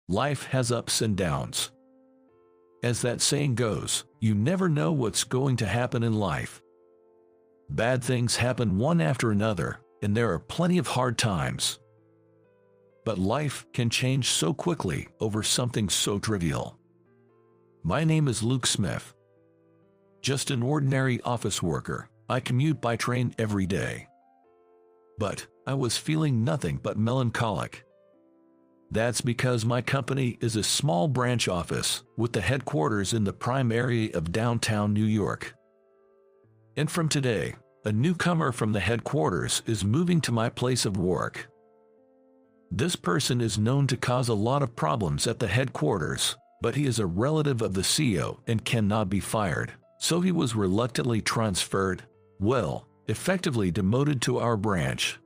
Life has ups and downs. As that saying goes, you never know what's going to happen in life. Bad things happen one after another, and there are plenty of hard times. But life can change so quickly over something so trivial. My name is Luke Smith. Just an ordinary office worker. I commute by train every day. But I was feeling nothing but melancholic. That's because my company is a small branch office with the headquarters in the prime area of downtown New York. And from today, a newcomer from the headquarters is moving to my place of work. This person is known to cause a lot of problems at the headquarters, but he is a relative of the CEO and cannot be fired, so he was reluctantly transferred, effectively demoted to our branch.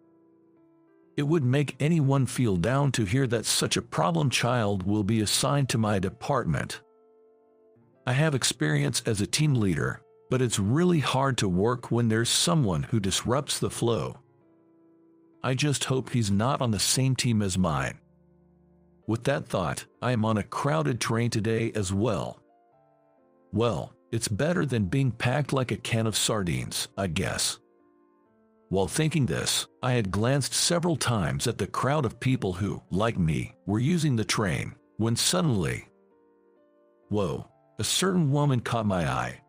It would make anyone feel down to hear that such a problem child will be assigned to my department. I have experience as a team leader, but it's really hard to work when there's someone who disrupts the flow. I just hope he's not on the same team as mine. With that thought, I am on a crowded train today as well. Well, it's better than being packed like a can of sardines, I guess. While thinking this, I had glanced several times at the crowd of people who, like me, were using the train, when suddenly, a certain woman caught my eye.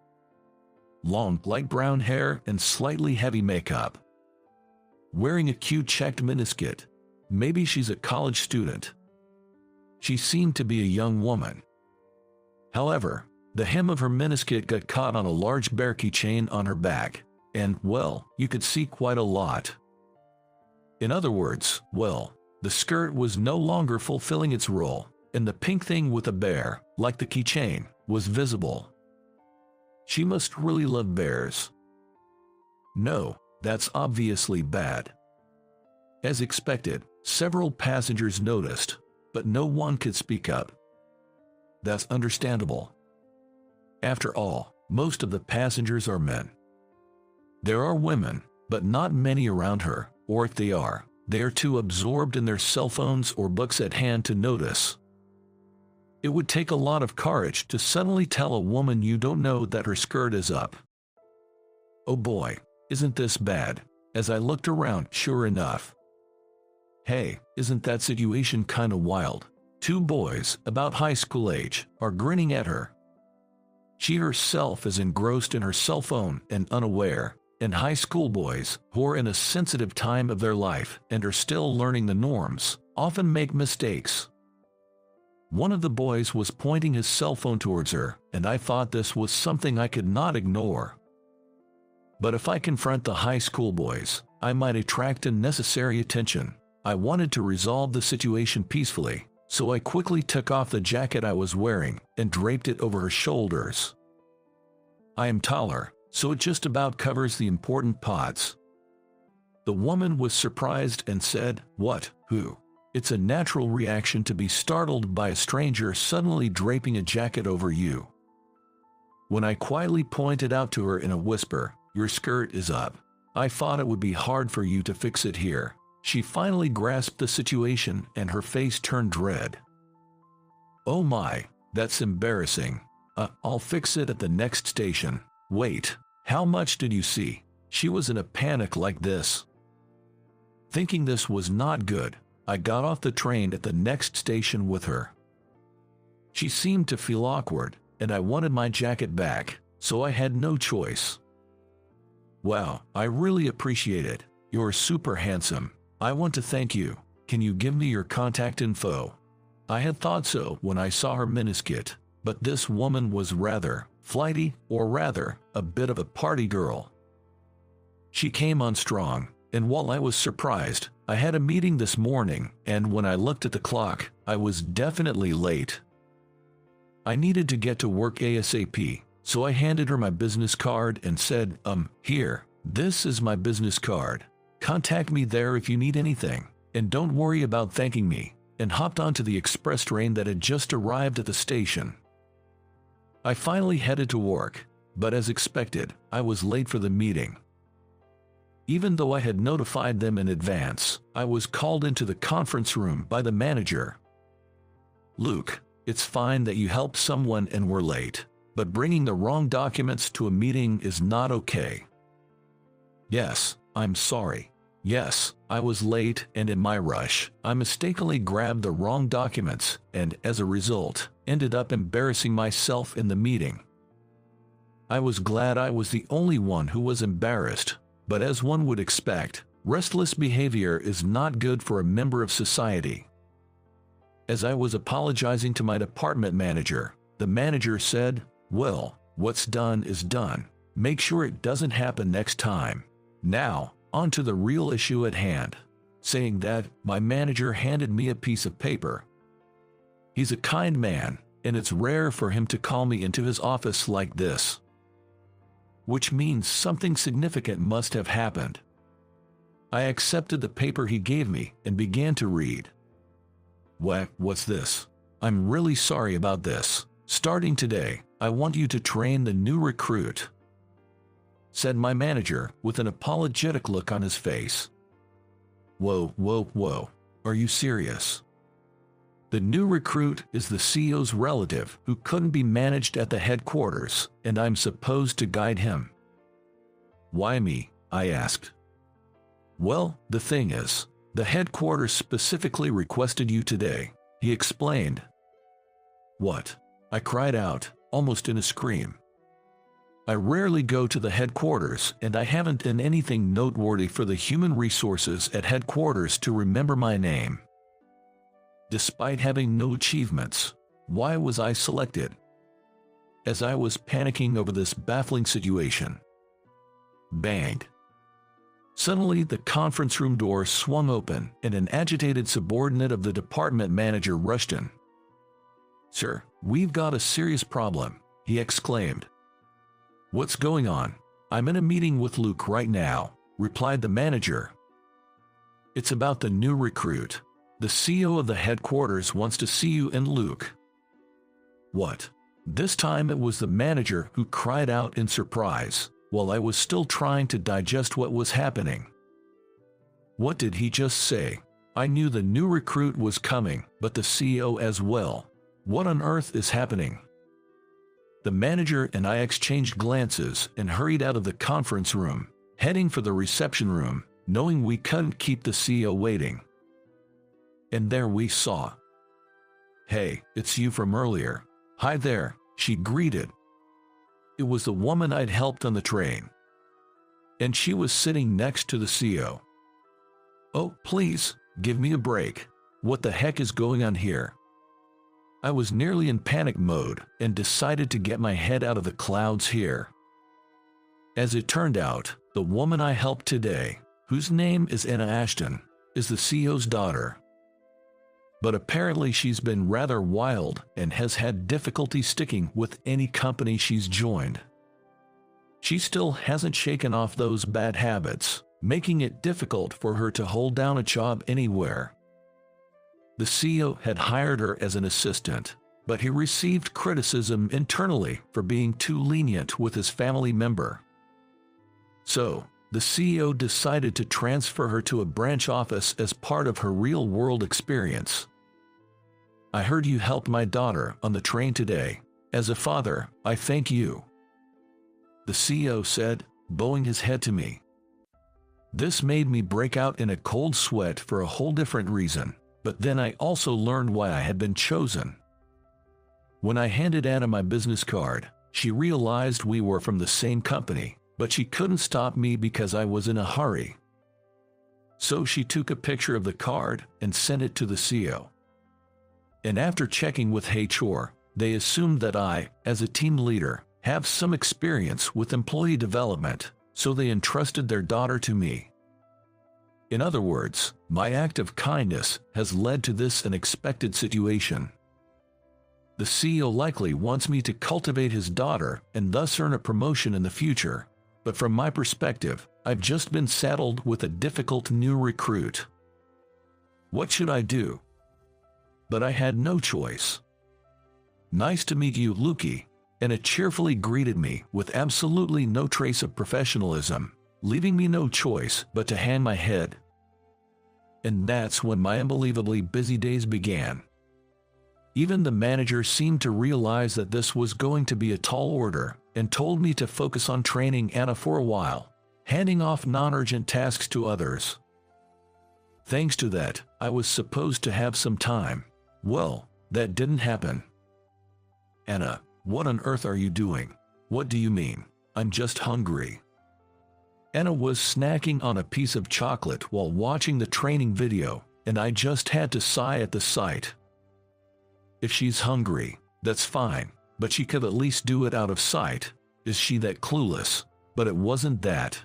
Long, light brown hair and slightly heavy makeup. Wearing a cute checked miniskirt. Maybe she's a college student. She seemed to be a young woman. However, the hem of her miniskirt got caught on a large bear keychain on her back. And, you could see quite a lot. In other words, the skirt was no longer fulfilling its role, and the pink thing with a bear, like the keychain, was visible. She must really love bears. No, that's obviously bad. As expected, several passengers noticed, but no one could speak up. That's understandable. After all, most of the passengers are men. There are women, but not many around her, or if they are too absorbed in their cell phones or books at hand to notice. It would take a lot of courage to suddenly tell a woman you don't know that her skirt is up. Oh boy, isn't this bad? As I looked around, sure enough. Hey, isn't that situation kinda wild? Two boys, about high school age, are grinning at her. She herself is engrossed in her cell phone and unaware. And high school boys, who are in a sensitive time of their life and are still learning the norms, often make mistakes. One of the boys was pointing his cell phone towards her, and I thought this was something I could not ignore. But if I confront the high school boys, I might attract unnecessary attention. I wanted to resolve the situation peacefully, so I quickly took off the jacket I was wearing and draped it over her shoulders. I am taller, so it just about covers the important parts. The woman was surprised and said, "What? Who?" It's a natural reaction to be startled by a stranger suddenly draping a jacket over you. When I quietly pointed out to her in a whisper, "Your skirt is up. I thought it would be hard for you to fix it here." She finally grasped the situation and her face turned red. "Oh my, that's embarrassing. I'll fix it at the next station." "Wait, how much did you see?" She was in a panic like this. Thinking this was not good, I got off the train at the next station with her. She seemed to feel awkward, and I wanted my jacket back, so I had no choice. "Wow, I really appreciate it. You're super handsome. I want to thank you. Can you give me your contact info?" I had thought so when I saw her miniskirt, but this woman was rather flighty, or rather, a bit of a party girl. She came on strong, and while I was surprised, I had a meeting this morning, and when I looked at the clock, I was definitely late. I needed to get to work ASAP, so I handed her my business card and said, "Here, this is my business card. Contact me there if you need anything, and don't worry about thanking me," and hopped onto the express train that had just arrived at the station. I finally headed to work, but as expected, I was late for the meeting. Even though I had notified them in advance, I was called into the conference room by the manager. Luke, it's fine that you helped someone and were late, but bringing the wrong documents to a meeting is not okay. Yes, I'm sorry. Yes, I was late, and in my rush, I mistakenly grabbed the wrong documents and, as a result, ended up embarrassing myself in the meeting. I was glad I was the only one who was embarrassed, but as one would expect, restless behavior is not good for a member of society. As I was apologizing to my department manager, the manager said, "Well, what's done is done. Make sure it doesn't happen next time. Now, on to the real issue at hand." Saying that, my manager handed me a piece of paper. He's a kind man, and it's rare for him to call me into his office like this. Which means something significant must have happened. I accepted the paper he gave me and began to read. What's this? I'm really sorry about this. Starting today, I want you to train the new recruit," said my manager with an apologetic look on his face. Whoa. Are you serious? The new recruit is the CEO's relative who couldn't be managed at the headquarters, and I'm supposed to guide him. Why me? I asked. Well, the thing is, the headquarters specifically requested you today, he explained. What? I cried out, almost in a scream. I rarely go to the headquarters, and I haven't done anything noteworthy for the human resources at headquarters to remember my name. Despite having no achievements, why was I selected? As I was panicking over this baffling situation. Bang! Suddenly, the conference room door swung open, and an agitated subordinate of the department manager rushed in. "Sir, we've got a serious problem," he exclaimed. "What's going on?" "I'm in a meeting with Luke right now," replied the manager. "It's about the new recruit. The CEO of the headquarters wants to see you and Luke." What? This time it was the manager who cried out in surprise, while I was still trying to digest what was happening. What did he just say? I knew the new recruit was coming, but the CEO as well. What on earth is happening? The manager and I exchanged glances and hurried out of the conference room, heading for the reception room, knowing we couldn't keep the CEO waiting. And there we saw. "Hey, it's you from earlier." "Hi there," she greeted. It was the woman I'd helped on the train. And she was sitting next to the CEO. "Oh, please, give me a break. What the heck is going on here?" I was nearly in panic mode and decided to get my head out of the clouds here. As it turned out, the woman I helped today, whose name is Anna Ashton, is the CEO's daughter. But apparently she's been rather wild and has had difficulty sticking with any company she's joined. She still hasn't shaken off those bad habits, making it difficult for her to hold down a job anywhere. The CEO had hired her as an assistant, but he received criticism internally for being too lenient with his family member. So, the CEO decided to transfer her to a branch office as part of her real-world experience. "I heard you helped my daughter on the train today. As a father, I thank you," the CEO said, bowing his head to me. This made me break out in a cold sweat for a whole different reason, but then I also learned why I had been chosen. When I handed Anna my business card, she realized we were from the same company, but she couldn't stop me because I was in a hurry. So she took a picture of the card and sent it to the CEO. And after checking with HR, they assumed that I, as a team leader, have some experience with employee development, so they entrusted their daughter to me. In other words, my act of kindness has led to this unexpected situation. The CEO likely wants me to cultivate his daughter and thus earn a promotion in the future, but from my perspective, I've just been saddled with a difficult new recruit. What should I do? But I had no choice. "Nice to meet you, Lukey," Anna cheerfully greeted me with absolutely no trace of professionalism, leaving me no choice but to hang my head. And that's when my unbelievably busy days began. Even the manager seemed to realize that this was going to be a tall order and told me to focus on training Anna for a while, handing off non-urgent tasks to others. Thanks to that, I was supposed to have some time. Well, that didn't happen. Anna, what on earth are you doing? What do you mean? I'm just hungry. Anna was snacking on a piece of chocolate while watching the training video, and I just had to sigh at the sight. If she's hungry, that's fine, but she could at least do it out of sight. Is she that clueless? But it wasn't that.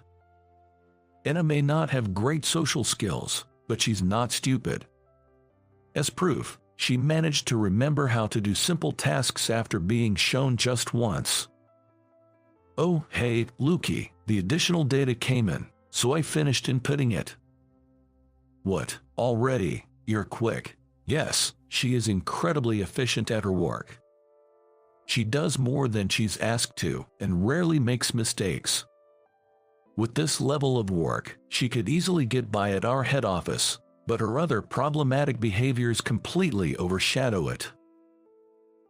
Anna may not have great social skills, but she's not stupid. As proof, she managed to remember how to do simple tasks after being shown just once. Oh, hey, Lukey, the additional data came in, so I finished inputting it. What, already? You're quick. Yes, she is incredibly efficient at her work. She does more than she's asked to and rarely makes mistakes. With this level of work, she could easily get by at our head office, but her other problematic behaviors completely overshadow it.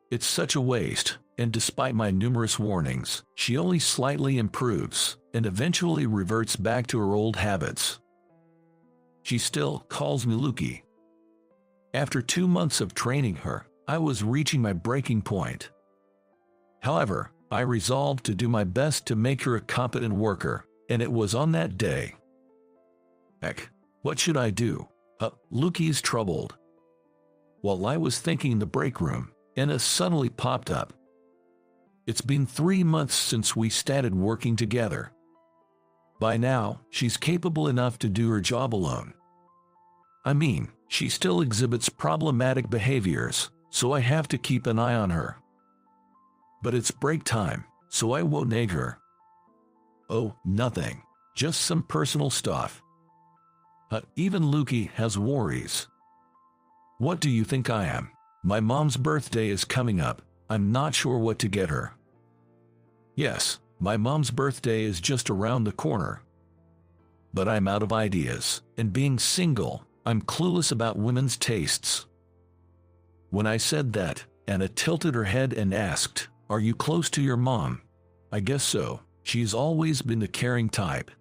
It's such a waste, and despite my numerous warnings, she only slightly improves and eventually reverts back to her old habits. She still calls me Lukey. After 2 months of training her, I was reaching my breaking point. However, I resolved to do my best to make her a competent worker, and it was on that day. Heck, what should I do? Lukey's troubled. While I was thinking in the break room, Anna suddenly popped up. It's been 3 months since we started working together. By now, she's capable enough to do her job alone. I mean, she still exhibits problematic behaviors, so I have to keep an eye on her. But it's break time, so I won't nag her. Oh, nothing. Just some personal stuff. Even Lukey has worries. What do you think I am? My mom's birthday is coming up. I'm not sure what to get her. Yes, my mom's birthday is just around the corner. But I'm out of ideas, and being single, I'm clueless about women's tastes. When I said that, Anna tilted her head and asked, "Are you close to your mom?" I guess so. She's always been the caring type.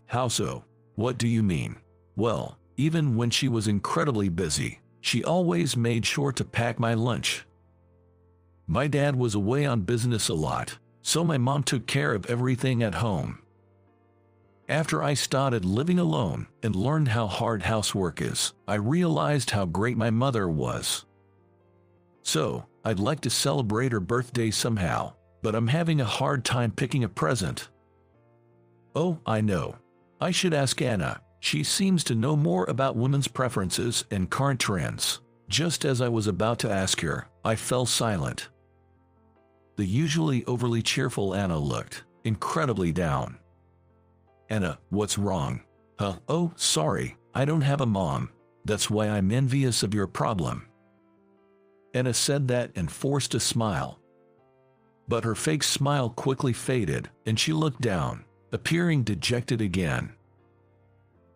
How so? What do you mean? Well, even when she was incredibly busy, she always made sure to pack my lunch. My dad was away on business a lot, so my mom took care of everything at home. After I started living alone and learned how hard housework is, I realized how great my mother was. So, I'd like to celebrate her birthday somehow, but I'm having a hard time picking a present. Oh, I know. I should ask Anna. She seems to know more about women's preferences and current trends. Just as I was about to ask her, I fell silent. The usually overly cheerful Anna looked incredibly down. Anna, what's wrong? Oh, sorry, I don't have a mom. That's why I'm envious of your problem. Anna said that and forced a smile. But her fake smile quickly faded, and she looked down, appearing dejected again.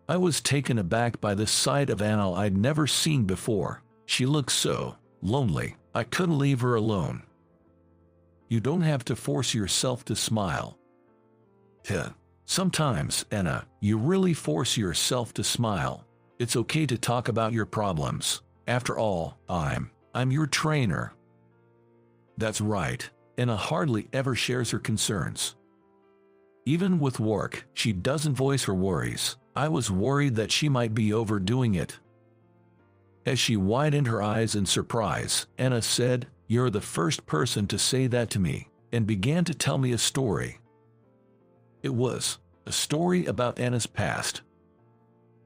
I was taken aback by the sight of Anna I'd never seen before. She looked so lonely, I couldn't leave her alone. You don't have to force yourself to smile. Sometimes, Anna, you really force yourself to smile. It's okay to talk about your problems. After all, I'm your trainer. That's right. Anna hardly ever shares her concerns. Even with work, she doesn't voice her worries. I was worried that she might be overdoing it. As she widened her eyes in surprise, Anna said, "You're the first person to say that to me," and began to tell me a story. It was a story about Anna's past.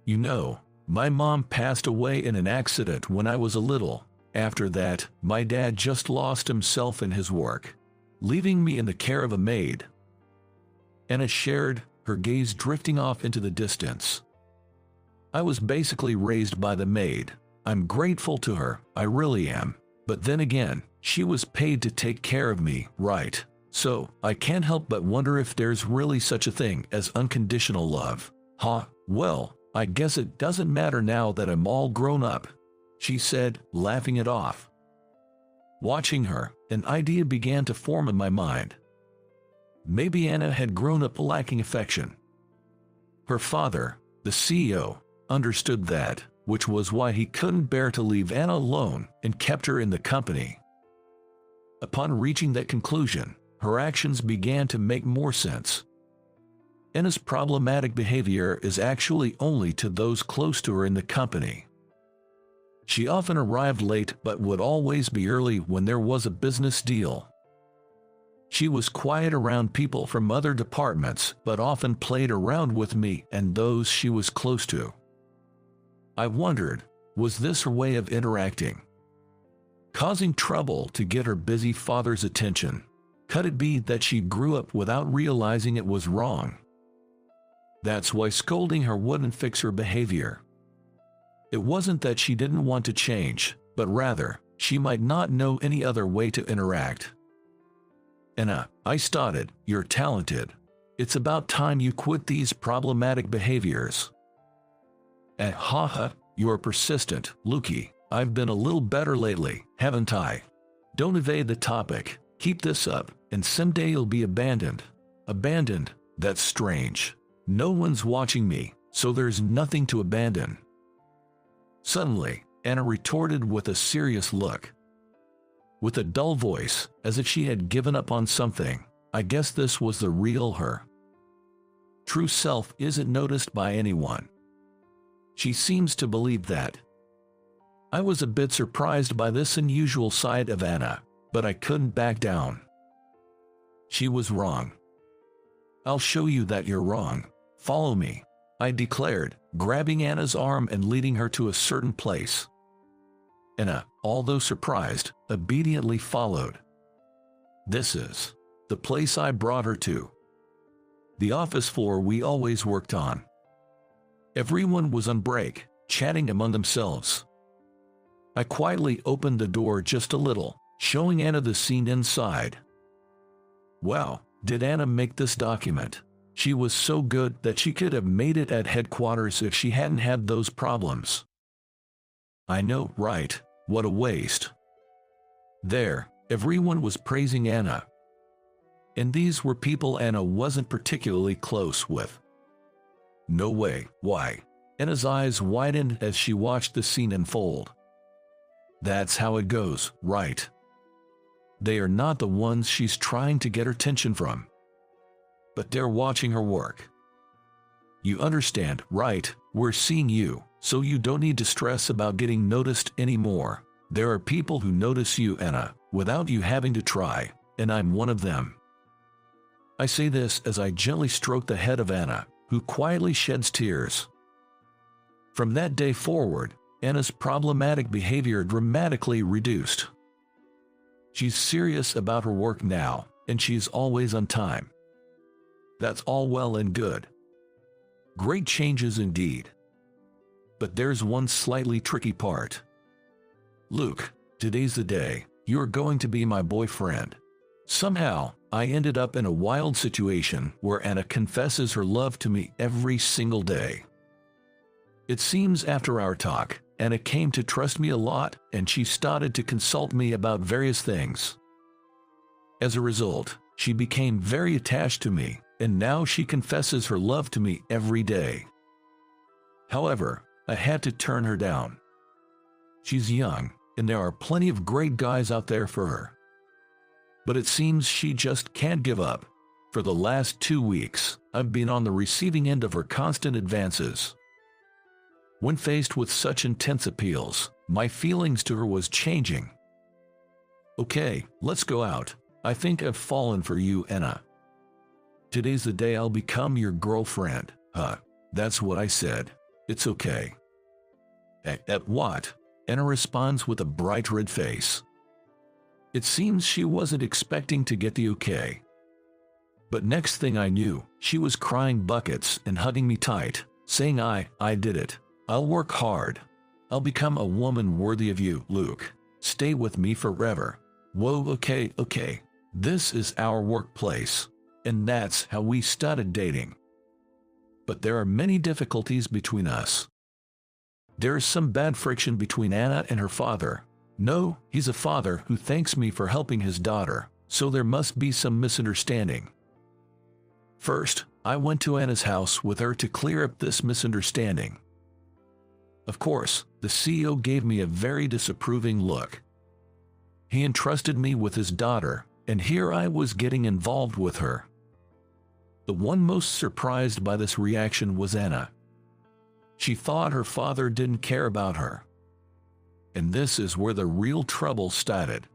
You know, my mom passed away in an accident when I was a little. After that, my dad just lost himself in his work, leaving me in the care of a maid. Anna shared, her gaze drifting off into the distance. I was basically raised by the maid. I'm grateful to her, I really am. But then again, she was paid to take care of me, right? So, I can't help but wonder if there's really such a thing as unconditional love. Well, I guess it doesn't matter now that I'm all grown up, she said, laughing it off. Watching her, an idea began to form in my mind. Maybe Anna had grown up lacking affection. Her father, the CEO, understood that, which was why he couldn't bear to leave Anna alone and kept her in the company. Upon reaching that conclusion, her actions began to make more sense. Anna's problematic behavior is actually only to those close to her in the company. She often arrived late but would always be early when there was a business deal. She was quiet around people from other departments but often played around with me and those she was close to. I wondered, was this her way of interacting? Causing trouble to get her busy father's attention? Could it be that she grew up without realizing it was wrong? That's why scolding her wouldn't fix her behavior. It wasn't that she didn't want to change, but rather, she might not know any other way to interact. Anna, I started, you're talented. It's about time you quit these problematic behaviors. Haha, you're persistent, Lukey. I've been a little better lately, haven't I? Don't evade the topic, keep this up, and someday you'll be abandoned. Abandoned? That's strange. No one's watching me, so there's nothing to abandon. Suddenly, Anna retorted with a serious look. With a dull voice, as if she had given up on something. I guess this was the real her. True self isn't noticed by anyone. She seems to believe that. I was a bit surprised by this unusual side of Anna, but I couldn't back down. She was wrong. I'll show you that you're wrong. Follow me, I declared, grabbing Anna's arm and leading her to a certain place. Anna, although surprised, obediently followed. This is the place I brought her to. The office floor we always worked on. Everyone was on break, chatting among themselves. I quietly opened the door just a little, showing Anna the scene inside. Wow, did Anna make this document? She was so good that she could have made it at headquarters if she hadn't had those problems. I know, right? What a waste. There, everyone was praising Anna. And these were people Anna wasn't particularly close with. No way, why? Anna's eyes widened as she watched the scene unfold. That's how it goes, right? They are not the ones she's trying to get her attention from. But they're watching her work. You understand, right? We're seeing you, so you don't need to stress about getting noticed anymore. There are people who notice you, Anna, without you having to try, and I'm one of them. I say this as I gently stroke the head of Anna, who quietly sheds tears. From that day forward, Anna's problematic behavior dramatically reduced. She's serious about her work now, and she's always on time. That's all well and good. Great changes indeed. But there's one slightly tricky part. Luke, today's the day. You're going to be my boyfriend. Somehow, I ended up in a wild situation where Anna confesses her love to me every single day. It seems after our talk, Anna came to trust me a lot and she started to consult me about various things. As a result, she became very attached to me, and now she confesses her love to me every day. However, I had to turn her down. She's young, and there are plenty of great guys out there for her. But it seems she just can't give up. For the last 2 weeks, I've been on the receiving end of her constant advances. When faced with such intense appeals, my feelings to her was changing. Okay, let's go out. I think I've fallen for you, Anna. Today's the day I'll become your girlfriend. That's what I said. It's okay. At what? Anna responds with a bright red face. It seems she wasn't expecting to get the okay. But next thing I knew, she was crying buckets and hugging me tight, saying I did it. I'll work hard. I'll become a woman worthy of you, Luke. Stay with me forever. Whoa, okay. This is our workplace. And that's how we started dating. But there are many difficulties between us. There is some bad friction between Anna and her father. No, he's a father who thanks me for helping his daughter, so there must be some misunderstanding. First, I went to Anna's house with her to clear up this misunderstanding. Of course, the CEO gave me a very disapproving look. He entrusted me with his daughter, and here I was getting involved with her. The one most surprised by this reaction was Anna. She thought her father didn't care about her. And this is where the real trouble started.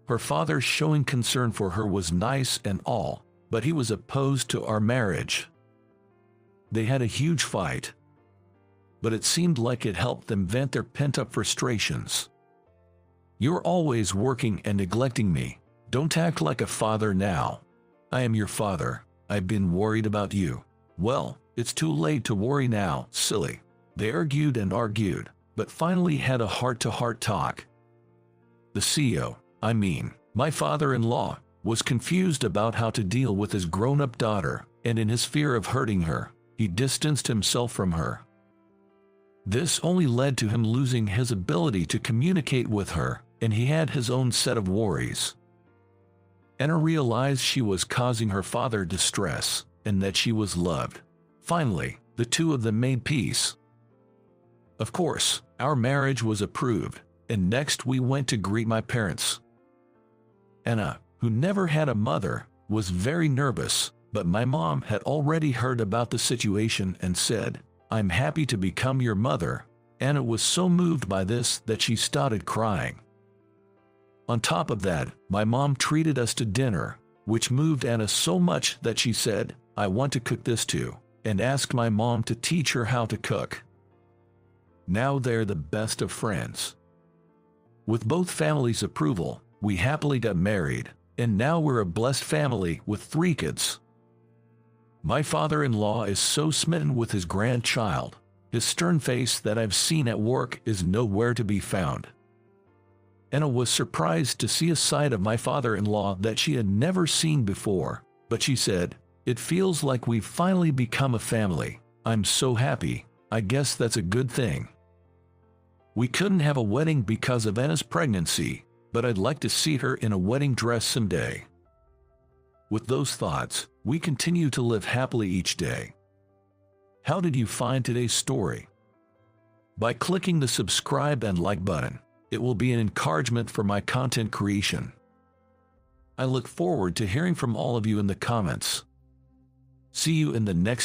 Her father showing concern for her was nice and all, but he was opposed to our marriage. They had a huge fight, but it seemed like it helped them vent their pent-up frustrations. You're always working and neglecting me. Don't act like a father now. I am your father. I've been worried about you. Well, it's too late to worry now, silly. They argued and argued, but finally had a heart-to-heart talk. The CEO, my father-in-law, was confused about how to deal with his grown-up daughter, and in his fear of hurting her, he distanced himself from her. This only led to him losing his ability to communicate with her, and he had his own set of worries. Anna realized she was causing her father distress, and that she was loved. Finally, the two of them made peace. Of course, our marriage was approved, and next we went to greet my parents. Anna, who never had a mother, was very nervous, but my mom had already heard about the situation and said, "I'm happy to become your mother." Anna was so moved by this that she started crying. On top of that, my mom treated us to dinner, which moved Anna so much that she said, "I want to cook this too," and asked my mom to teach her how to cook. Now they're the best of friends. With both families' approval, we happily got married, and now we're a blessed family with 3 kids. My father-in-law is so smitten with his grandchild. His stern face that I've seen at work is nowhere to be found. Anna was surprised to see a side of my father-in-law that she had never seen before, but she said, "It feels like we've finally become a family. I'm so happy. I guess that's a good thing." We couldn't have a wedding because of Anna's pregnancy, but I'd like to see her in a wedding dress someday. With those thoughts, we continue to live happily each day. How did you find today's story? By clicking the subscribe and like button, it will be an encouragement for my content creation. I look forward to hearing from all of you in the comments. See you in the next